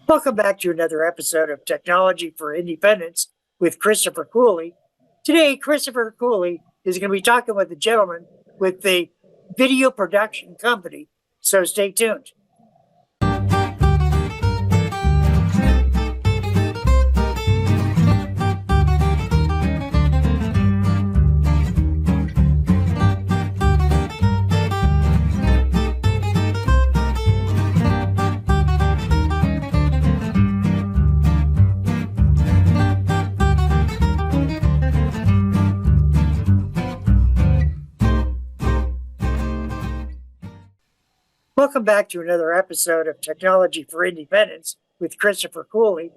Welcome back to another episode of Technology for Independence with Christopher Cooley. Today, Christopher Cooley is going to be talking with a gentleman with the video production company, so stay tuned. Welcome back to another episode of Technology for Independence with Christopher Cooley.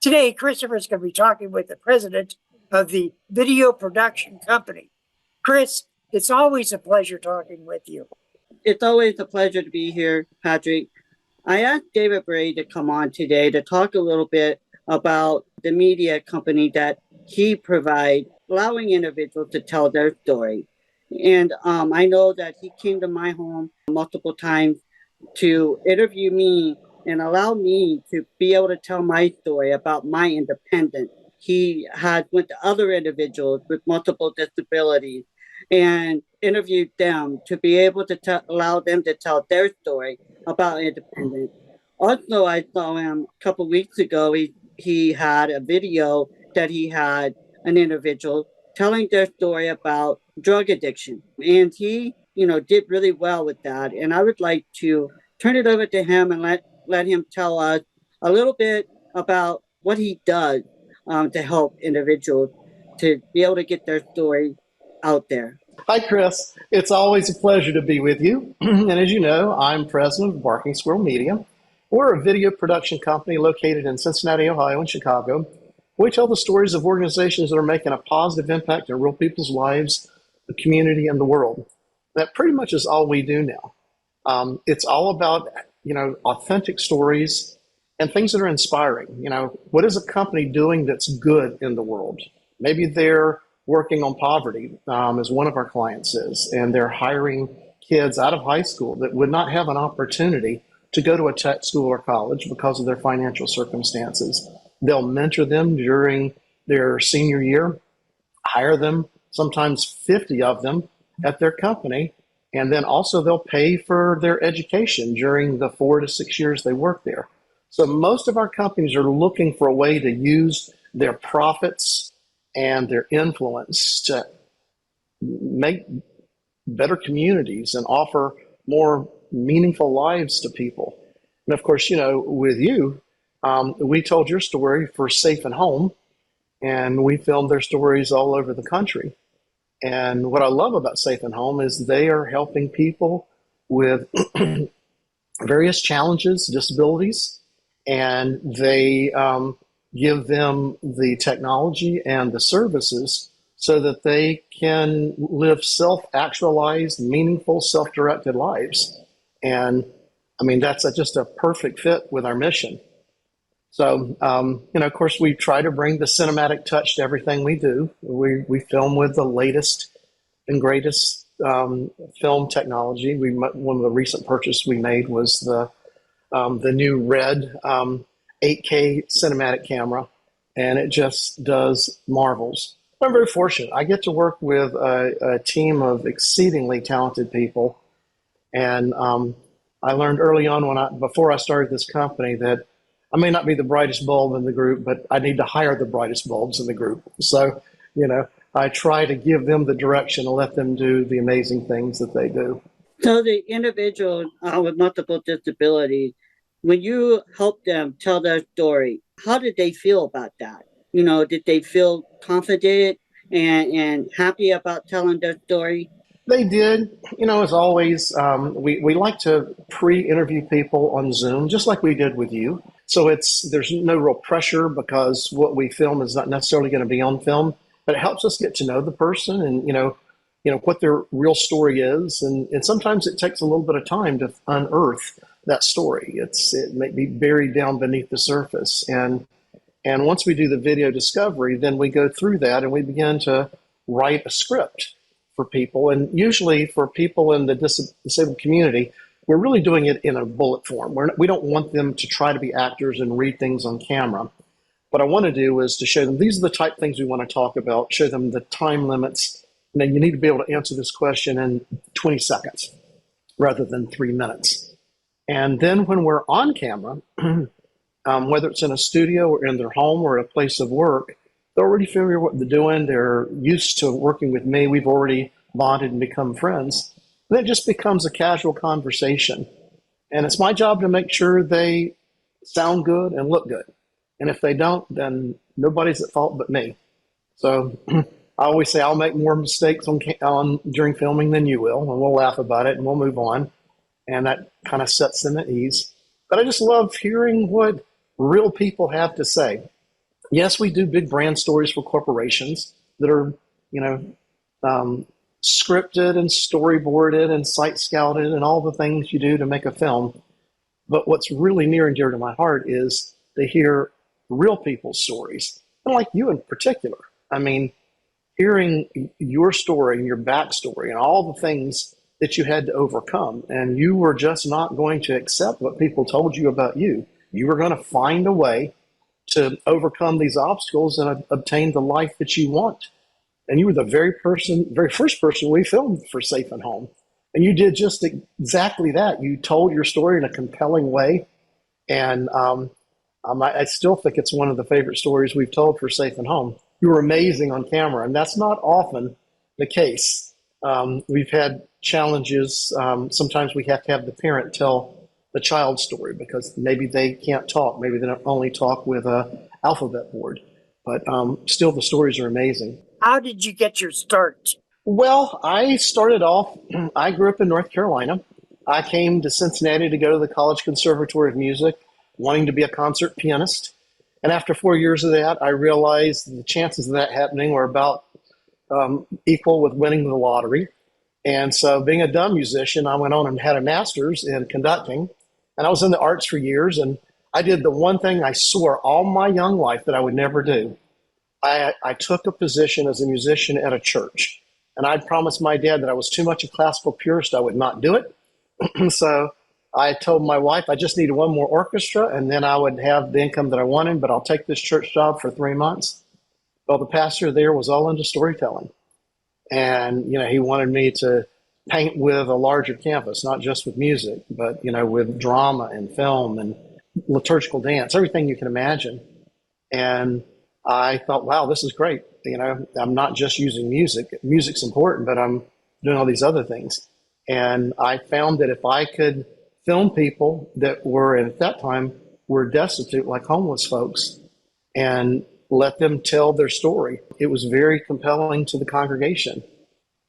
Today, Christopher is going to be talking with the president of the video production company. Chris, it's always a pleasure talking with you. It's always a pleasure to be here, Patrick. I asked K Bray to come on today to talk a little bit about the media company that he provides, allowing individuals to tell their story. And I know that he came to my home multiple times to interview me and allow me to be able to tell my story about my independence. He had went to other individuals with multiple disabilities and interviewed them to be able to allow them to tell their story about independence. Also, I saw him a couple of weeks ago. He had a video that he had an individual telling their story about drug addiction. And he, did really well with that. And I would like to turn it over to him and let him tell us a little bit about what he does to help individuals to be able to get their story out there. Hi, Chris. It's always a pleasure to be with you. And as you know, I'm president of Barking Squirrel Media. We're a video production company located in Cincinnati, Ohio, and Chicago. We tell the stories of organizations that are making a positive impact in real people's lives, the community, and the world. That pretty much is all we do now. It's all about, authentic stories and things that are inspiring. What is a company doing that's good in the world? Maybe they're working on poverty, as one of our clients is, and they're hiring kids out of high school that would not have an opportunity to go to a tech school or college because of their financial circumstances. They'll mentor them during their senior year, hire them, sometimes 50 of them at their company, and then also they'll pay for their education during the 4 to 6 years they work there. So most of our companies are looking for a way to use their profits and their influence to make better communities and offer more meaningful lives to people. And of course, with you, we told your story for Safe and Home, and we filmed their stories all over the country. And what I love about Safe and Home is they are helping people with various challenges, disabilities, and they give them the technology and the services so that they can live self-actualized, meaningful, self-directed lives. And I mean, that's just a perfect fit with our mission. So, of course, we try to bring the cinematic touch to everything we do. We film with the latest and greatest film technology. One of the recent purchases we made was the new Red 8K cinematic camera, and it just does marvels. I'm very fortunate. I get to work with a team of exceedingly talented people, and I learned early on before I started this company that I may not be the brightest bulb in the group, but I need to hire the brightest bulbs in the group. So, I try to give them the direction and let them do the amazing things that they do. So the individual with multiple disabilities, when you help them tell their story, how did they feel about that? Did they feel confident and happy about telling their story? They did. As always, we like to pre-interview people on Zoom, just like we did with you. So there's no real pressure because what we film is not necessarily going to be on film, but it helps us get to know the person and, what their real story is. And sometimes it takes a little bit of time to unearth that story. It may be buried down beneath the surface. And once we do the video discovery, then we go through that and we begin to write a script for people. And usually for people in the disabled community, we're really doing it in a bullet form. We don't want them to try to be actors and read things on camera. What I want to do is to show them these are the type of things we want to talk about, show them the time limits. You need to be able to answer this question in 20 seconds rather than 3 minutes. And then when we're on camera, whether it's in a studio or in their home or a place of work, they're already familiar with what they're doing. They're used to working with me. We've already bonded and become friends. And it just becomes a casual conversation. And it's my job to make sure they sound good and look good. And if they don't, then nobody's at fault but me. So I always say I'll make more mistakes during filming than you will, and we'll laugh about it and we'll move on. And that kind of sets them at ease. But I just love hearing what real people have to say. Yes, we do big brand stories for corporations that are, scripted and storyboarded and site scouted and all the things you do to make a film. But what's really near and dear to my heart is to hear real people's stories, and like you in particular. I mean, hearing your story and your backstory and all the things that you had to overcome, and you were just not going to accept what people told you about you. You were going to find a way to overcome these obstacles and obtain the life that you want. And you were the very first person we filmed for Safe and Home. And you did just exactly that. You told your story in a compelling way. And I still think it's one of the favorite stories we've told for Safe and Home. You were amazing on camera, and that's not often the case. We've had challenges. Sometimes we have to have the parent tell the child's story because maybe they can't talk. Maybe they don't only talk with a alphabet board. But still, the stories are amazing. How did you get your start? Well, I started off, I grew up in North Carolina. I came to Cincinnati to go to the College Conservatory of Music, wanting to be a concert pianist. And after 4 years of that, I realized the chances of that happening were about equal with winning the lottery. And so being a dumb musician, I went on and had a master's in conducting. And I was in the arts for years. And I did the one thing I swore all my young life that I would never do. I took a position as a musician at a church. And I'd promised my dad that I was too much a classical purist. I would not do it. So I told my wife I just needed one more orchestra and then I would have the income that I wanted, but I'll take this church job for 3 months. Well, the pastor there was all into storytelling. And, he wanted me to paint with a larger canvas, not just with music, but, with drama and film and liturgical dance, everything you can imagine. And I thought, wow, this is great. I'm not just using music. Music's important, but I'm doing all these other things. And I found that if I could film people that were, at that time, were destitute, like homeless folks, and let them tell their story, it was very compelling to the congregation.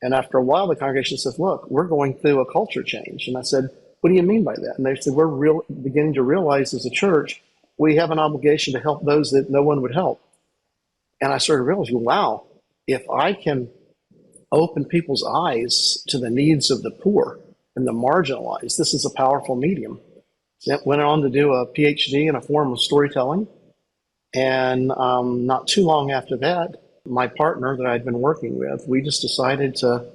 And after a while, the congregation says, look, we're going through a culture change. And I said, what do you mean by that? And they said, we're beginning to realize as a church, we have an obligation to help those that no one would help. And I started realizing, wow, if I can open people's eyes to the needs of the poor and the marginalized, this is a powerful medium. So I went on to do a PhD in a form of storytelling. And not too long after that, my partner that I'd been working with, we just decided to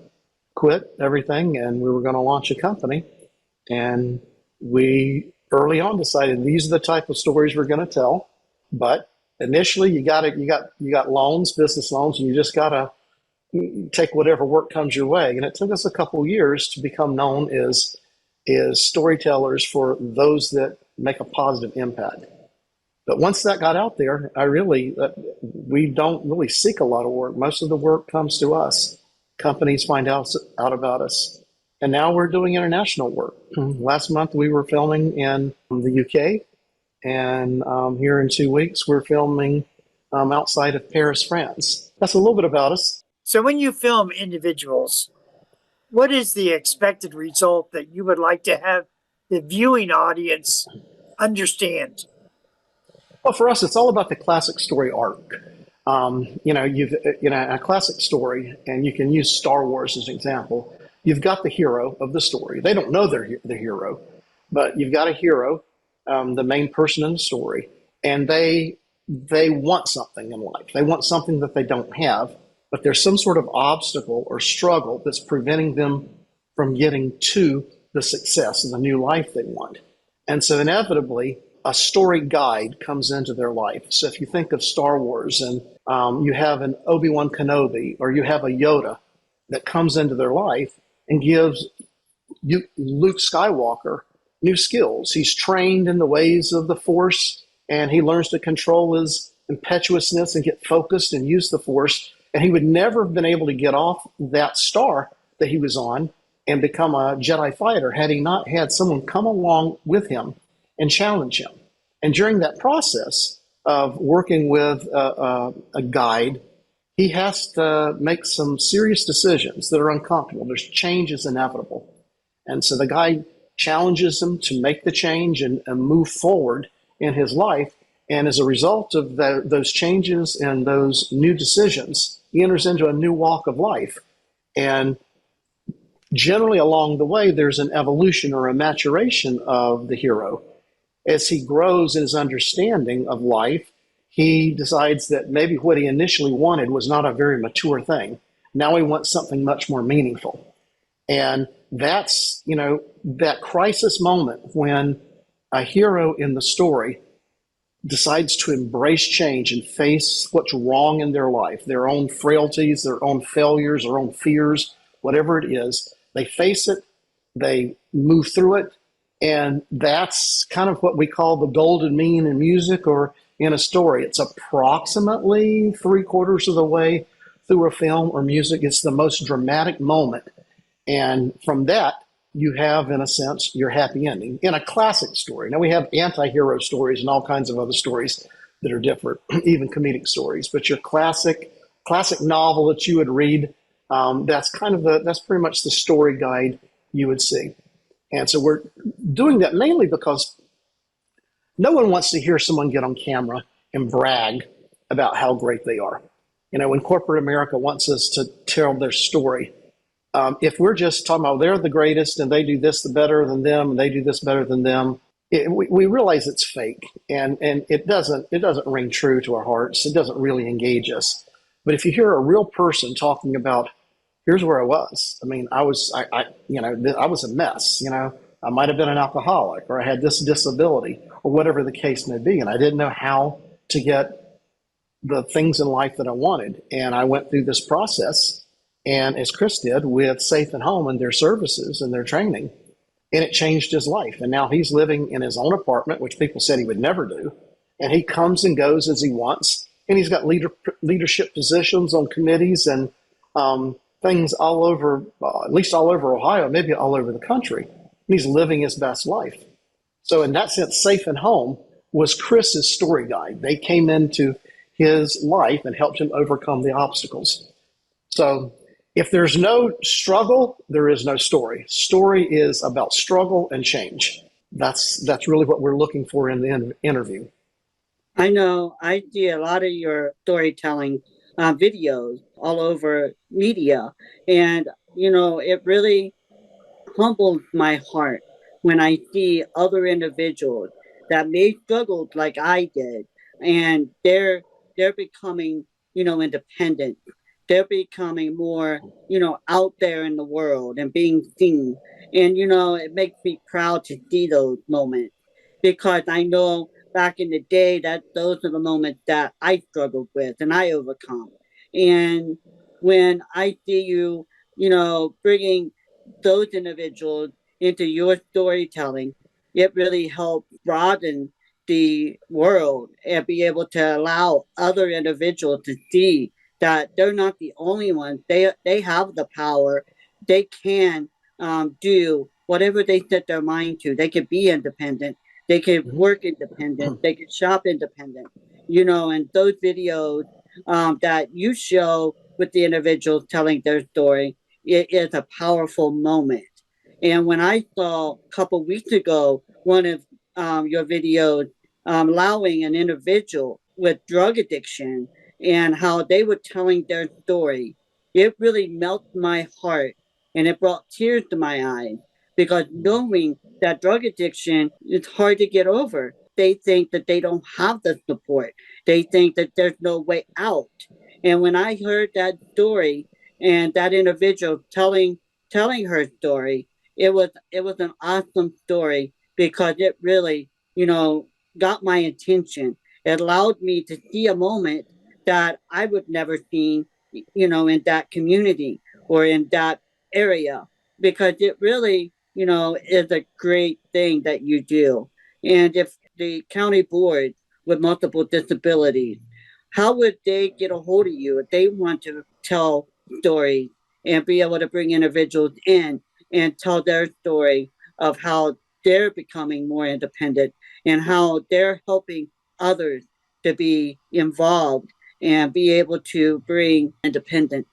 quit everything and we were going to launch a company. And we early on decided these are the type of stories we're going to tell. But initially, you got loans, business loans, and you just got to take whatever work comes your way. And it took us a couple of years to become known as storytellers for those that make a positive impact. But once that got out there, we don't really seek a lot of work. Most of the work comes to us. Companies find out about us. And now we're doing international work. Last month, we were filming in the UK. And here in 2 weeks, we're filming outside of Paris, France. That's a little bit about us. So when you film individuals, what is the expected result that you would like to have the viewing audience understand? Well, for us, it's all about the classic story arc. A classic story, and you can use Star Wars as an example. You've got the hero of the story. They don't know they're the hero, but you've got a hero, the main person in the story, and they want something in life. They want something that they don't have, but there's some sort of obstacle or struggle that's preventing them from getting to the success and the new life they want. And so inevitably, a story guide comes into their life. So if you think of Star Wars and you have an Obi-Wan Kenobi or you have a Yoda that comes into their life and gives Luke Skywalker new skills. He's trained in the ways of the Force, and he learns to control his impetuousness and get focused and use the Force. And he would never have been able to get off that star that he was on and become a Jedi fighter had he not had someone come along with him and challenge him. And during that process of working with a guide, he has to make some serious decisions that are uncomfortable. There's change is inevitable. And so the guide challenges him to make the change and move forward in his life. And as a result of those changes and those new decisions, he enters into a new walk of life. And generally along the way, there's an evolution or a maturation of the hero. As he grows in his understanding of life, he decides that maybe what he initially wanted was not a very mature thing. Now he wants something much more meaningful. And that's, that crisis moment when a hero in the story decides to embrace change and face what's wrong in their life, their own frailties, their own failures, their own fears, whatever it is. They face it, they move through it, and that's kind of what we call the golden mean in music or in a story. It's approximately 3/4 of the way through a film or music. It's the most dramatic moment. And from that, you have, in a sense, your happy ending in a classic story. Now, we have anti-hero stories and all kinds of other stories that are different, even comedic stories. But your classic novel that you would read, that's pretty much the story guide you would see. And so we're doing that mainly because no one wants to hear someone get on camera and brag about how great they are. When corporate America wants us to tell their story, if we're just talking about they're the greatest and they do this better than them and they do this better than them, we realize it's fake and it doesn't ring true to our hearts. It doesn't really engage us. But if you hear a real person talking about, here's where I was. I mean, I was a mess. I might have been an alcoholic, or I had this disability, or whatever the case may be, and I didn't know how to get the things in life that I wanted. And I went through this process. And as Chris did with Safe and Home and their services and their training, and it changed his life. And now he's living in his own apartment, which people said he would never do. And he comes and goes as he wants. And he's got leadership positions on committees and things all over, at least all over Ohio, maybe all over the country. And he's living his best life. So in that sense, Safe and Home was Chris's story guide. They came into his life and helped him overcome the obstacles. So if there's no struggle, there is no story. Story is about struggle and change. That's really what we're looking for in the interview. I know I see a lot of your storytelling videos all over media, and it really humbles my heart when I see other individuals that may struggle like I did, and they're becoming independent. They're becoming more, out there in the world and being seen. And, it makes me proud to see those moments because I know back in the day that those are the moments that I struggled with and I overcome. And when I see you, bringing those individuals into your storytelling, it really helps broaden the world and be able to allow other individuals to see that they're not the only ones. They have the power. They can do whatever they set their mind to. They can be independent. They can work independent. They can shop independent. And those videos that you show with the individuals telling their story, it is a powerful moment. And when I saw a couple weeks ago one of your videos allowing an individual with drug addiction and how they were telling their story, it really melted my heart and it brought tears to my eyes because knowing that drug addiction is hard to get over. They think that they don't have the support. They think that there's no way out. And when I heard that story and that individual telling her story, it was an awesome story because it really, got my attention. It allowed me to see a moment that I would never seen, in that community or in that area, because it really, is a great thing that you do. And if the county board with multiple disabilities, how would they get a hold of you if they want to tell stories and be able to bring individuals in and tell their story of how they're becoming more independent and how they're helping others to be involved and be able to bring independence?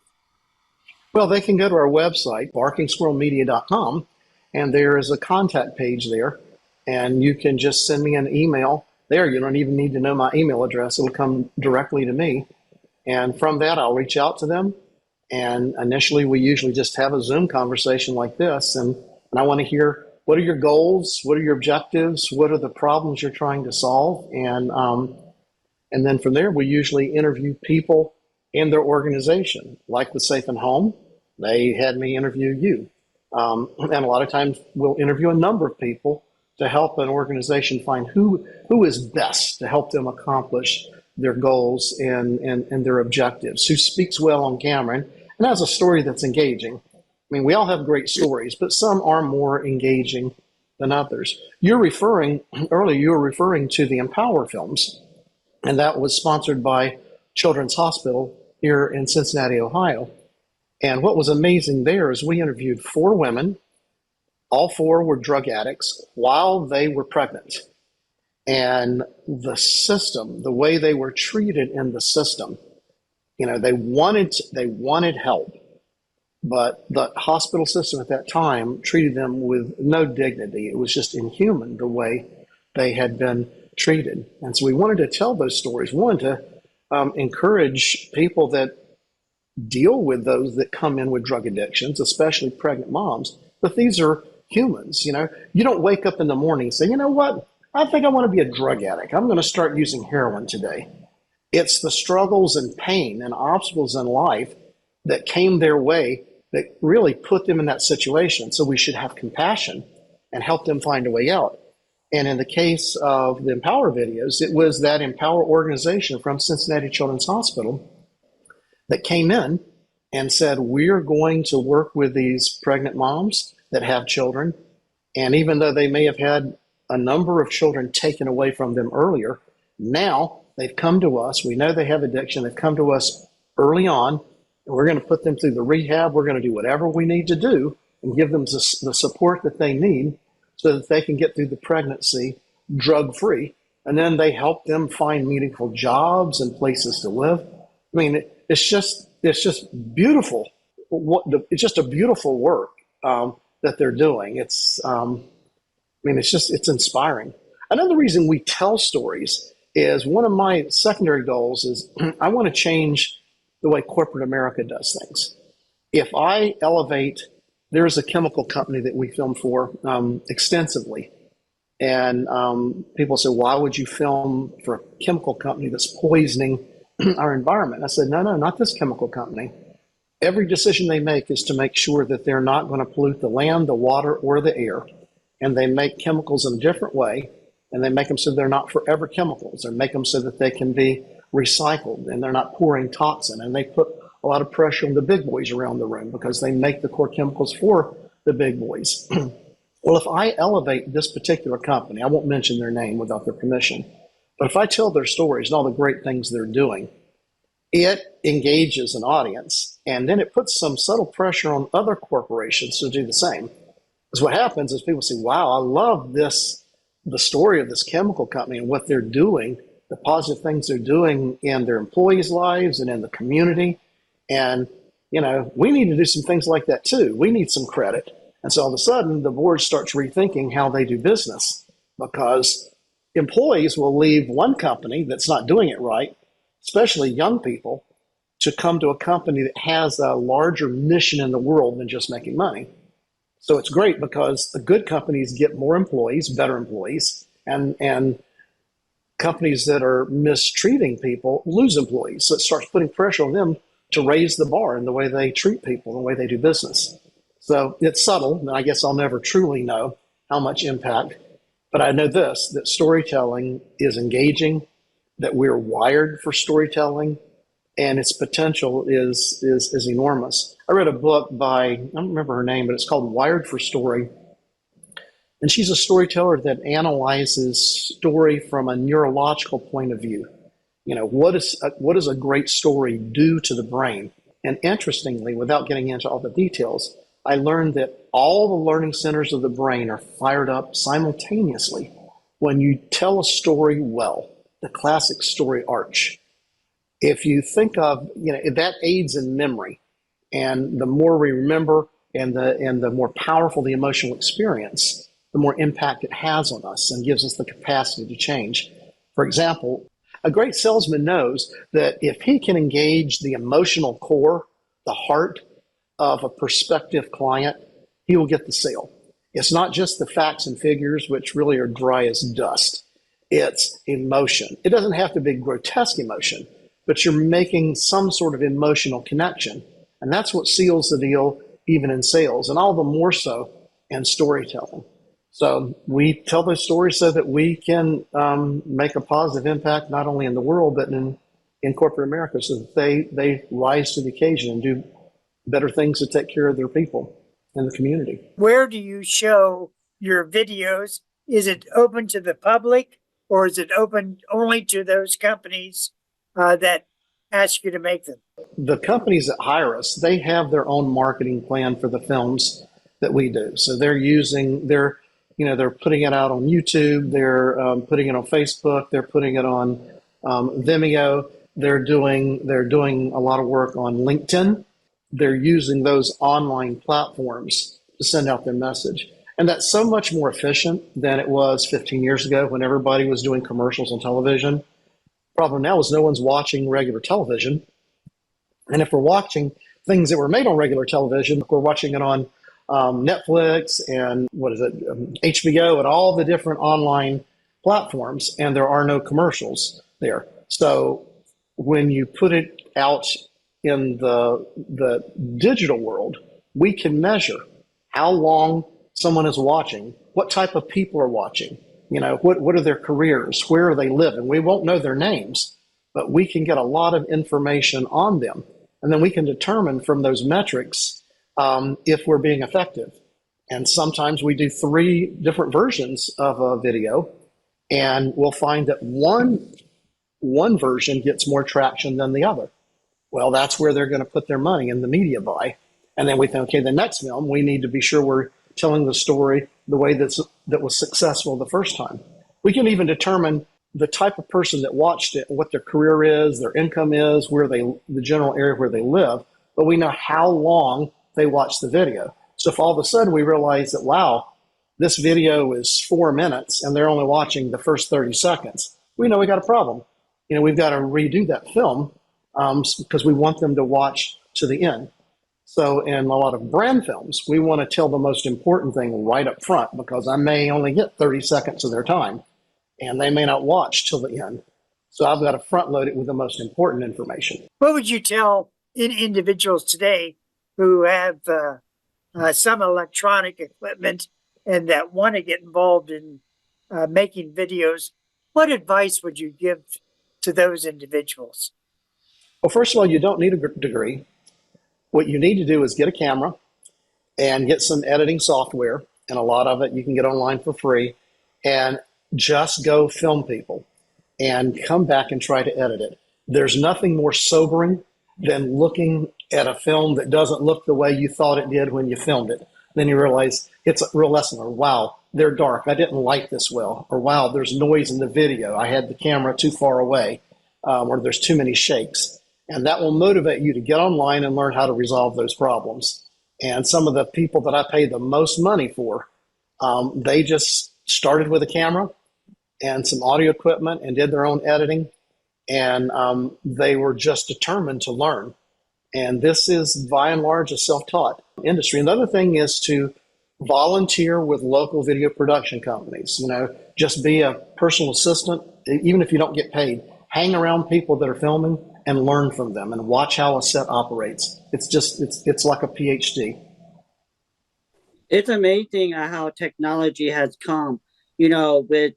Well, they can go to our website, barkingsquirrelmedia.com, and there is a contact page there. And you can just send me an email there. You don't even need to know my email address. It will come directly to me. And from that, I'll reach out to them. And initially, we usually just have a Zoom conversation like this. And I want to hear, what are your goals? What are your objectives? What are the problems you're trying to solve? And then from there, we usually interview people in their organization, like with Safe and Home. They had me interview you. And a lot of times we'll interview a number of people to help an organization find who is best to help them accomplish their goals and their objectives, who speaks well on camera and has a story that's engaging. I mean, we all have great stories, but some are more engaging than others. Earlier, you were referring to the Empower films, and that was sponsored by Children's Hospital here in Cincinnati, Ohio. And what was amazing there is we interviewed 4 women. All 4 were drug addicts while they were pregnant. And the system, the way they were treated in the system, they wanted help, but the hospital system at that time treated them with no dignity. It was just inhuman the way they had been treated. And so we wanted to tell those stories. We wanted to encourage people that deal with those that come in with drug addictions, especially pregnant moms, that these are humans. You don't wake up in the morning and say, you know what, I think I want to be a drug addict. I'm going to start using heroin today. It's the struggles and pain and obstacles in life that came their way that really put them in that situation. So we should have compassion and help them find a way out. And in the case of the Empower videos, it was that Empower organization from Cincinnati Children's Hospital that came in and said, we're going to work with these pregnant moms that have children. And even though they may have had a number of children taken away from them earlier, now they've come to us. We know they have addiction. They've come to us early on. And we're going to put them through the rehab. We're going to do whatever we need to do and give them the support that they need so that they can get through the pregnancy drug-free. And then they help them find meaningful jobs and places to live. I mean, it's just beautiful. It's just a beautiful work that they're doing. It's inspiring. Another reason we tell stories is one of my secondary goals is I want to change the way corporate America does things. If I elevate, there's a chemical company that we film for extensively. And people say, why would you film for a chemical company that's poisoning our environment? I said, no, not this chemical company. Every decision they make is to make sure that they're not going to pollute the land, the water, or the air. And they make chemicals in a different way, and they make them so they're not forever chemicals. They make them so that they can be recycled, and they're not pouring toxin. And they put a lot of pressure on the big boys around the room because they make the core chemicals for the big boys. Well, if I elevate this particular company, I won't mention their name without their permission, but if I tell their stories and all the great things they're doing, it engages an audience, and then it puts some subtle pressure on other corporations to do the same. Because what happens is people say, wow, I love this, the story of this chemical company and what they're doing, the positive things they're doing in their employees' lives and in the community. And, we need to do some things like that too. We need some credit. And so all of a sudden, the board starts rethinking how they do business, because employees will leave one company that's not doing it right, especially young people, to come to a company that has a larger mission in the world than just making money. So it's great because the good companies get more employees, better employees, and companies that are mistreating people lose employees. So it starts putting pressure on them to raise the bar in the way they treat people, the way they do business. So it's subtle, and I guess I'll never truly know how much impact. But I know this, that storytelling is engaging, that we're wired for storytelling, and its potential is enormous. I read a book by, I don't remember her name, but it's called Wired for Story. And she's a storyteller that analyzes story from a neurological point of view. You know, what does a great story do to the brain? And interestingly, without getting into all the details, I learned that all the learning centers of the brain are fired up simultaneously when you tell a story well, the classic story arch. If you think of, that aids in memory. And the more we remember and the more powerful the emotional experience, the more impact it has on us and gives us the capacity to change. For example, a great salesman knows that if he can engage the emotional core, the heart of a prospective client, he will get the sale. It's not just the facts and figures, which really are dry as dust. It's emotion. It doesn't have to be grotesque emotion, but you're making some sort of emotional connection. And that's what seals the deal, even in sales, and all the more so in storytelling. So we tell those stories so that we can make a positive impact, not only in the world, but in corporate America, so that they rise to the occasion and do better things to take care of their people in the community. Where do you show your videos? Is it open to the public, or is it open only to those companies that ask you to make them? The companies that hire us, they have their own marketing plan for the films that we do. So they're putting it out on YouTube, they're putting it on Facebook, they're putting it on Vimeo, they're doing a lot of work on LinkedIn. They're using those online platforms to send out their message. And that's so much more efficient than it was 15 years ago when everybody was doing commercials on television. Problem now is no one's watching regular television. And if we're watching things that were made on regular television, we're watching it on Netflix and HBO and all the different online platforms, and there are no commercials there. So when you put it out in the digital world, we can measure how long someone is watching, what type of people are watching, what are their careers, where are they living. We won't know their names, but we can get a lot of information on them. And then we can determine from those metrics if we're being effective. And sometimes we do 3 different versions of a video, and we'll find that one version gets more traction than the other. Well, that's where they're going to put their money in the media buy. And then we think, okay, the next film, we need to be sure we're telling the story the way that was successful the first time. We can even determine the type of person that watched it, what their career is, their income is, the general area where they live, but we know how long they watched the video. So if all of a sudden we realize that, wow, this video is 4 minutes and they're only watching the first 30 seconds, we know we got a problem. We've got to redo that film because we want them to watch to the end. So in a lot of brand films, we want to tell the most important thing right up front because I may only get 30 seconds of their time and they may not watch till the end. So I've got to front load it with the most important information. What would you tell individuals today who have some electronic equipment and that want to get involved in making videos? What advice would you give to those individuals? Well, first of all, you don't need a degree. What you need to do is get a camera and get some editing software, and a lot of it you can get online for free, and just go film people and come back and try to edit it. There's nothing more sobering than looking at a film that doesn't look the way you thought it did when you filmed it. Then you realize it's a real lesson, or wow, they're dark, I didn't light this well, or wow, there's noise in the video, I had the camera too far away, or there's too many shakes. And that will motivate you to get online and learn how to resolve those problems. And some of the people that I pay the most money for, they just started with a camera and some audio equipment and did their own editing. And they were just determined to learn. And this is, by and large, a self-taught industry. And the other thing is to volunteer with local video production companies. Just be a personal assistant, even if you don't get paid. Hang around people that are filming and learn from them and watch how a set operates. It's like a PhD. It's amazing how technology has come, you know, with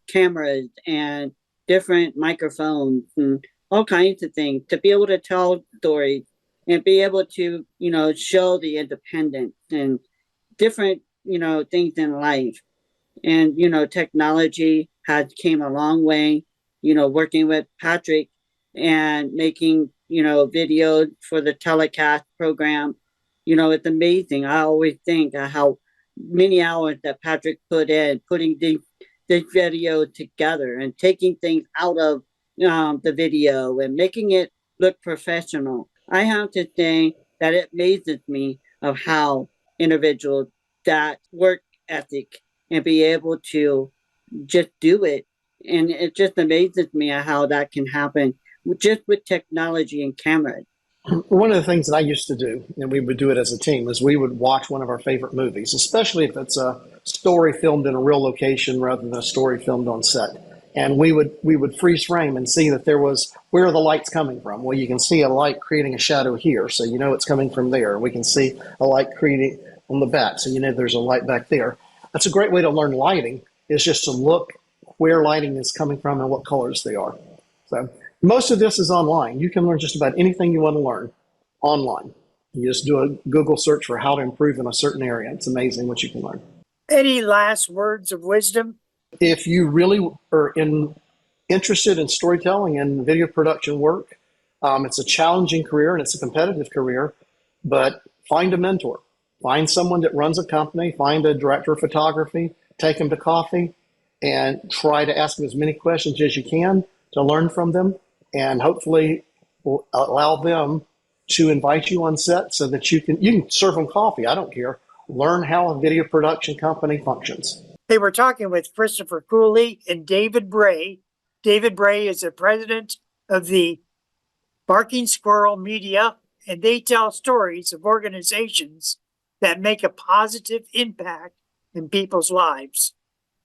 cameras and different microphones and all kinds of things to be able to tell stories and be able to, you know, show the independence and different, you know, things in life. And, you know, technology has came a long way, you know, working with Patrick and making, you know, videos for the telecast program. You know, it's amazing. I always think how many hours that Patrick put in putting the video together and taking things out of the video and making it look professional. I have to say that it amazes me of how individuals that work ethic and be able to just do it. And it just amazes me how that can happen just with technology and cameras. One of the things that I used to do, and we would do it as a team, is we would watch one of our favorite movies, especially if it's a story filmed in a real location rather than a story filmed on set. And we would freeze frame and see that there was, where are the lights coming from? Well, you can see a light creating a shadow here, so you know it's coming from there. We can see a light creating on the back, so you know there's a light back there. That's a great way to learn lighting, is just to look where lighting is coming from and what colors they are. So most of this is online. You can learn just about anything you want to learn online. You just do a Google search for how to improve in a certain area. It's amazing what you can learn. Any last words of wisdom? If you really are interested in storytelling and video production work, it's a challenging career and it's a competitive career, but find a mentor. Find someone that runs a company, find a director of photography, take them to coffee, and try to ask them as many questions as you can to learn from them, and hopefully will allow them to invite you on set so that you can serve them coffee. I don't care. Learn how a video production company functions. They were talking with Christopher Cooley and David Bray. David Bray is the president of the Barking Squirrel Media, and they tell stories of organizations that make a positive impact in people's lives,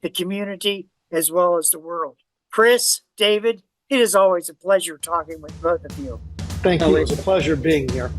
the community, as well as the world. Chris, David, it is always a pleasure talking with both of you. Thank you. It was a pleasure being here.